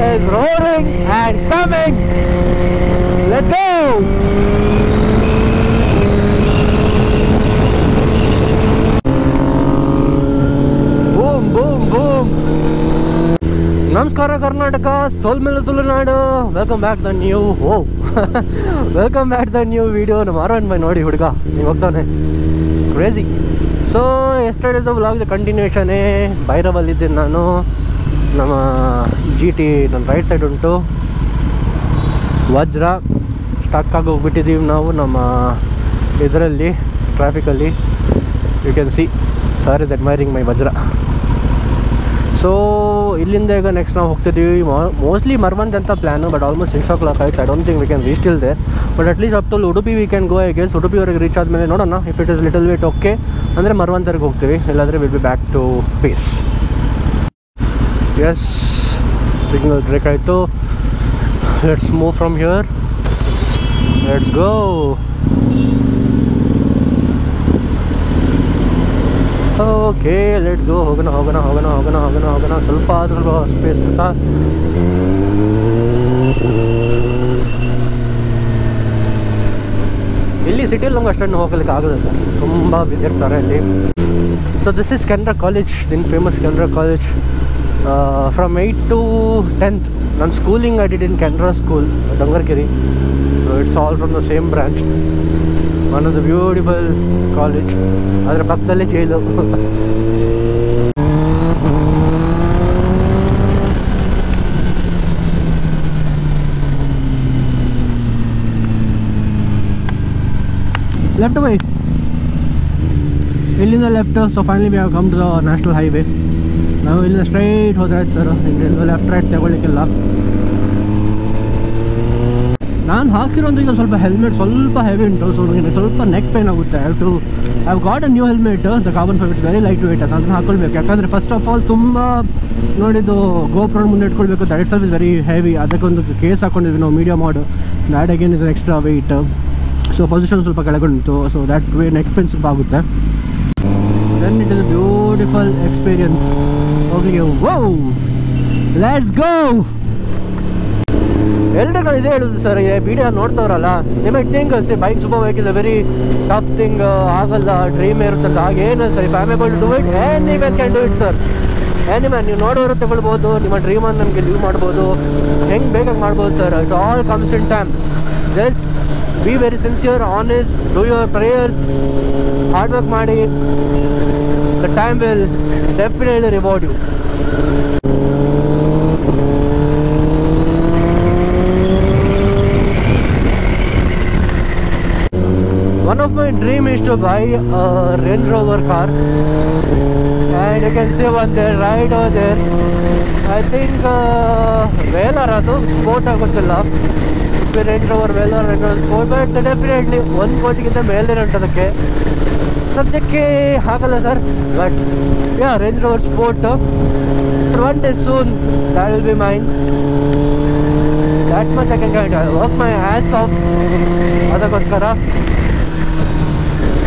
is roaring and coming. Let's go. Boom, boom, boom. Namaskara Karnataka, Solmela Tulunadu. Welcome back to the new welcome back to the new video. ನಮ್ಮ Aaron by ನೋಡಿ ಹುಡುಗ ನೀವು ಹೋಗ್ತಾನೆ crazy. So ಎಸ್ಟರ್ಡೇದು ವ್ಲಾಗ್ದು ಕಂಟಿನ್ಯೂಷನೇ. ಭೈರವಲ್ಲಿದ್ದೀನಿ ನಾನು. ನಮ್ಮ GT ನನ್ನ right side ಉಂಟು. ವಜ್ರ ಸ್ಟಕ್ ಆಗಿ ಹೋಗ್ಬಿಟ್ಟಿದ್ದೀವಿ ನಾವು ನಮ್ಮ ಇದರಲ್ಲಿ ಟ್ರಾಫಿಕಲ್ಲಿ. You can see sir is admiring my Vajra. So ಇಲ್ಲಿಂದ ಈಗ ನೆಕ್ಸ್ಟ್ ನಾವು ಹೋಗ್ತಿದ್ದೀವಿ ಮೋಸ್ಟ್ಲಿ ಮರ್ವಂಜ್ ಅಂತ ಪ್ಲ್ಯಾನು. ಬಟ್ ಆಲ್ಮೋಸ್ಟ್ 6 o'clock ಆಯ್ತು. I don't think we can reach till there. But at least up to Udupi we can go. I guess ಉಡುಪಿವರೆಗೆ reach ಆದಮೇಲೆ ನೋಡೋಣ. If it is little wait okay ಅಂದರೆ ಮರ್ವಂಜರ್ಗೆ ಹೋಗ್ತೀವಿ. ಇಲ್ಲಾಂದರೆ will be back to pace. Yes signal break ಆಯಿತು. Let's move from here. Let's go. Okay let's go. ಹೋಗೋಣ ಸ್ವಲ್ಪ ಸ್ಪೇಸ್ ಅಂತ. ಇಲ್ಲಿ ಸಿಟಿಯಲ್ಲಿ ನಮ್ಗೆ ಅಷ್ಟೊಂದು ಹೋಗ್ಲಿಕ್ಕೆ ಆಗೋದು ಸರ್, ತುಂಬ ಬಿಸಿ ಇರ್ತಾರೆ ಇಲ್ಲಿ. So this is Canara college, the famous Canara college. From 8 to 10th ನನ್ನ schooling I did in Canara school Dongerkery. It's all from the same branch. One of the beautiful college. ಅದರ ಪಕ್ಕದಲ್ಲೇ ಜೈಲು. ಲೆಫ್ಟ್ ಬೈ ಇಲ್ಲಿಂದ left. So finally we have come to the national highway. ನಾವು ಇಲ್ಲಿಂದ straight ಹೋದ್ರೆ ಆಯ್ತು sir. ಇಲ್ಲಿಂದ left right ತಗೊಳ್ಳಿಕ್ಕಿಲ್ಲ. ನಾನು ಹಾಕಿರೋದು ಈಗ ಸ್ವಲ್ಪ ಹೆಲ್ಮೆಟ್ ಸ್ವಲ್ಪ ಹೆವಿ ಉಂಟು. ಸೊ ನನಗೆ ಸ್ವಲ್ಪ ನೆಕ್ ಪೇನ್ ಆಗುತ್ತೆ. I got a new helmet, the carbon fibre. It's very light weight. ಅದನ್ನು ಹಾಕೊಳ್ಬೇಕು. ಯಾಕಂದರೆ ಫಸ್ಟ್ ಆಫ್ ಆಲ್ ತುಂಬ ನೋಡಿದ್ದು ಗೋಪ್ರೋನ್ ಮುಂದೆ ಇಟ್ಕೊಳ್ಬೇಕು. That it's is very heavy. ಅದಕ್ಕೊಂದು ಕೇಸ್ ಹಾಕೊಂಡಿದ್ವಿ ನಾವು ಮೀಡಿಯಾ ಮಾಡು. That again is extra weight. So position ಸ್ವಲ್ಪ ಕೆಳಗೊಂಡಿತ್ತು. So that way neck pain ಸ್ವಲ್ಪ ಆಗುತ್ತೆ. Then it is a beautiful experience. ಹೋಗಿ ವೋ ಲೆಟ್ಸ್ ಗೋ. ಎಲ್ರಿಗೂ ಇದೇ ಹೇಳೋದು ಸರ್, ವಿಡಿಯೋ ನೋಡ್ತವ್ರಲ್ಲ, ನಿಮಗೆ think bike super bike is a very tough thing. ಆಗಲ್ಲ, ಡ್ರೀಮ್ ಇರುತ್ತಂತ. ಹಾಗೇನು sir, if I am able to do it, any man can do it sir. Any man. ನೀವು ನೋಡೋರು ತಗೊಳ್ಬೋದು. ನಿಮ್ಮ ಡ್ರೀಮನ್ನು ನಮಗೆ ಲೀವ್ ಮಾಡ್ಬೋದು. ಹೆಂಗೆ ಬೇಕಾಗಿ ಮಾಡ್ಬೋದು sir. It all comes in time. Just be very sincere, honest, do your prayers, hard work ಮಾಡಿ. The time will definitely reward you. One of my dream is to buy a Range Rover car, and you can see one there, right over there. I think Velar adu sport ಆಗುತ್ತಿಲ್ಲ. Range Rover Velar, Range Rover Sport, but definitely 1 ಕೋಟಿಗಿಂತ ಮೇಲೆ ಉಂಟದಕ್ಕೆ. ಸದ್ಯಕ್ಕೆ ಆಗಲ್ಲ sir. But yeah Range Rover Sport, but one day soon that will be mine. That much I can get. I work my ass off ಅದಕ್ಕೋಸ್ಕರ.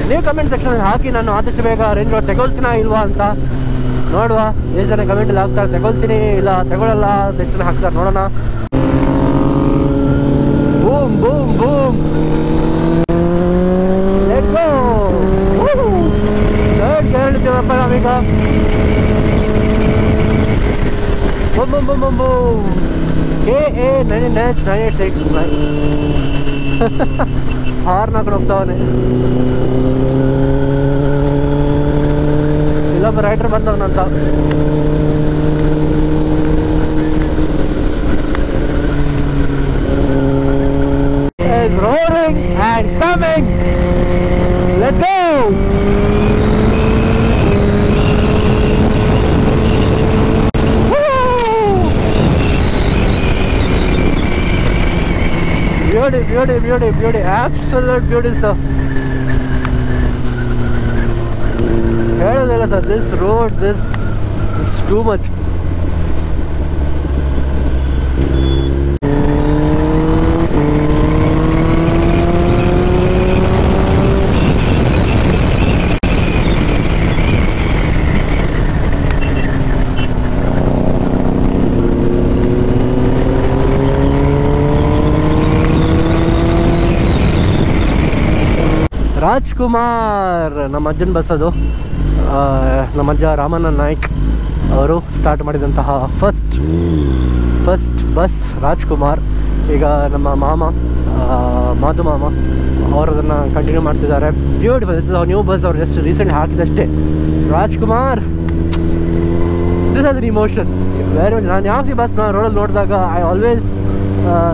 ನೀವು comment ಸೆಕ್ಷನಲ್ಲಿ ಹಾಕಿ, ನಾನು ಆದಷ್ಟು ಬೇಗ ರೇಂಜ್ ರೋವರ್ ತಗೊಳ್ತೀನ ಇಲ್ವಾ ಅಂತ ನೋಡುವ. ಎಷ್ಟು ಜನ ಕಮೆಂಟಲ್ಲಿ ಹಾಕ್ತಾರೆ ತಗೊಳ್ತೀನಿ, ಇಲ್ಲ ತಗೊಳ್ಳಲ್ಲ, ಎಷ್ಟು ಜನ ಹಾಕ್ತಾರೆ ನೋಡೋಣ. Boom boom boom. Let's go. ಕೇಳಿದ್ದೀವಪ್ಪ ನಾವೀಗ. Boom boom boom boom boom. KA 98986. Horn ಹಾಕೊಂಡು ಹೋಗ್ತಾವನೆ. ಇಲ್ಲೊಬ್ಬ ರೈಡರ್ ಬಂದವನಂತ. Is roaring and coming. Let's go. Beauty, absolute beauty sir. ಹೇಳೋದಿಲ್ಲ sir, this road, this is too much. Rajkumar ನಮ್ಮ ಅಜ್ಜನ ಬಸ್ ಅದು. ನಮ್ಮ ಅಜ್ಜ ರಾಮಣ್ಣ ನಾಯ್ಕ್ ಅವರು ಸ್ಟಾರ್ಟ್ ಮಾಡಿದಂತಹ ಫಸ್ಟ್ ಬಸ್ ರಾಜ್ಕುಮಾರ್. ಈಗ ನಮ್ಮ ಮಾಮ ಮಾಧು ಮಾಮ ಅವರು ಅದನ್ನು ಕಂಟಿನ್ಯೂ ಮಾಡ್ತಿದ್ದಾರೆ. Beautiful. This is new bus ಅವ್ರು ಜಸ್ಟ್ ರೀಸೆಂಟ್ ಹಾಕಿದಷ್ಟೇ. Rajkumar, this as an emotion. ಬೇರೆ ನಾನು ಯಾವ ಬಸ್ ನಾನು ರೋಡಲ್ಲಿ ನೋಡಿದಾಗ ಐ ಆಲ್ವೇಸ್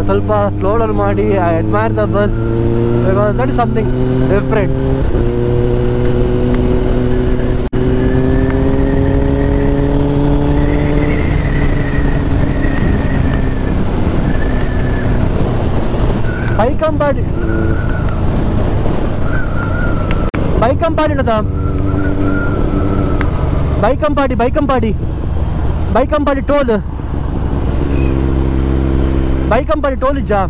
ಸ್ವಲ್ಪ ಸ್ಲೋ ಡೌನ್ ಮಾಡಿ I admire the bus because that is something different. Baikampady toll ಇಜ್ಜಾ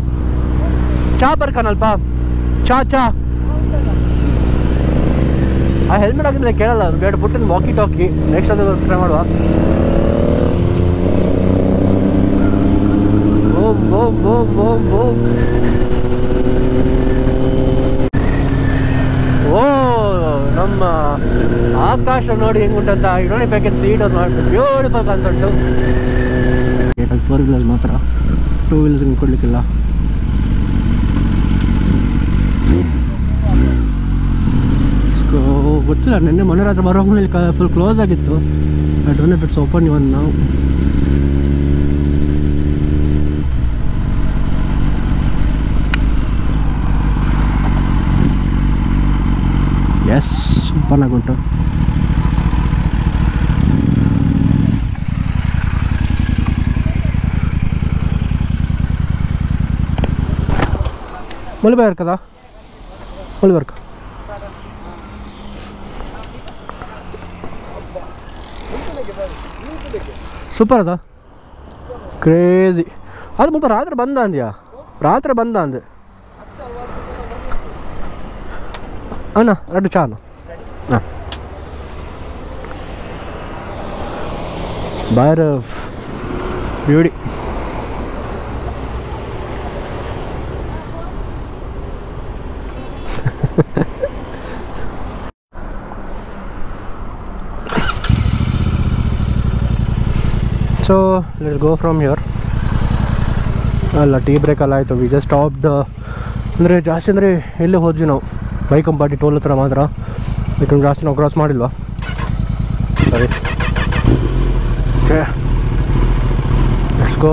ಚಾ ಬರ್ಕನಲ್ಪ ಚಾ ಆ ಹೆಲ್ಮೆಟ್ ಆಗಿದ್ರೆ ಕೇಳಲ್ಲ. ಬೇಡ ಬಿಟ್ಟಿನ ವಾಕಿ ಟಾಕಿ ನೆಕ್ಸ್ಟ್ ಅದು ಟ್ರೈ ಮಾಡುವ. ಓ ನಮ್ಮ ಆಕಾಶ ನೋಡಿ ಹೆಂಗುಂಟಂತ. I don't if I can see it R not. Beautiful concept. 4 wheelers ಮಾತ್ರ, 2 ವೀಲರ್ಸ್ ಕೊಡ್ಲಿಕ್ಕಿಲ್ಲ. ಗೊತ್ತಿಲ್ಲ, ನಿನ್ನೆ ಮೊನ್ನೆ ರಾತ್ರಿ ಬರೋಂಗಿಲ್ಲ, ಫುಲ್ ಕ್ಲೋಸ್ ಆಗಿತ್ತು. I don't know if it's open even now. Yes, open ಆಗುಂಟು. ಮುಳಿಬಾಯ್ కదా ಮುಳಿಬಾರ್ಕ ಸೂಪರ್ ಅದ, ಕ್ರೇಜಿ. ಅದು ಮುಲ್ಪ ರಾತ್ರಿ ಬಂದ ಅಂದ್ಯಾ? ರಾತ್ರಿ ಬಂದ ಅಂದೆ ಅಣ್ಣ. 2 ಚಾ ಅಣ್ಣ. ಹಾಂ, Bhairav beauty. So let's go from here. ಅಲ್ಲ, ಟೀ ಬ್ರೇಕ್ ಎಲ್ಲ ಆಯಿತು. We just stopped. ಅಂದರೆ ಜಾಸ್ತಿ ಅಂದರೆ ಎಲ್ಲಿ ಹೋದ್ವಿ ನಾವು? ಬೈಕಂಪಾಡಿ ಟೋಲ್ ಹತ್ರ ಮಾತ್ರ. ಯಾಕಂದ್ರೆ ಜಾಸ್ತಿ ನಾವು ಕ್ರಾಸ್ ಮಾಡಿಲ್ವಾ? ಸರಿ, ಓಕೆ, ಲೆಟ್ಸ್ ಗೋ.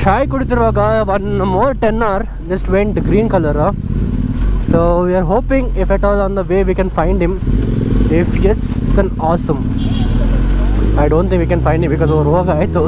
ಚಾಯ್ ಕುಡಿತಿರುವಾಗ one more 10 hour just went green color. So we are hoping if at all on the way we can find him. If yes, then awesome. I don't think we can find him because our ಹೋಗ ಆಯಿತು.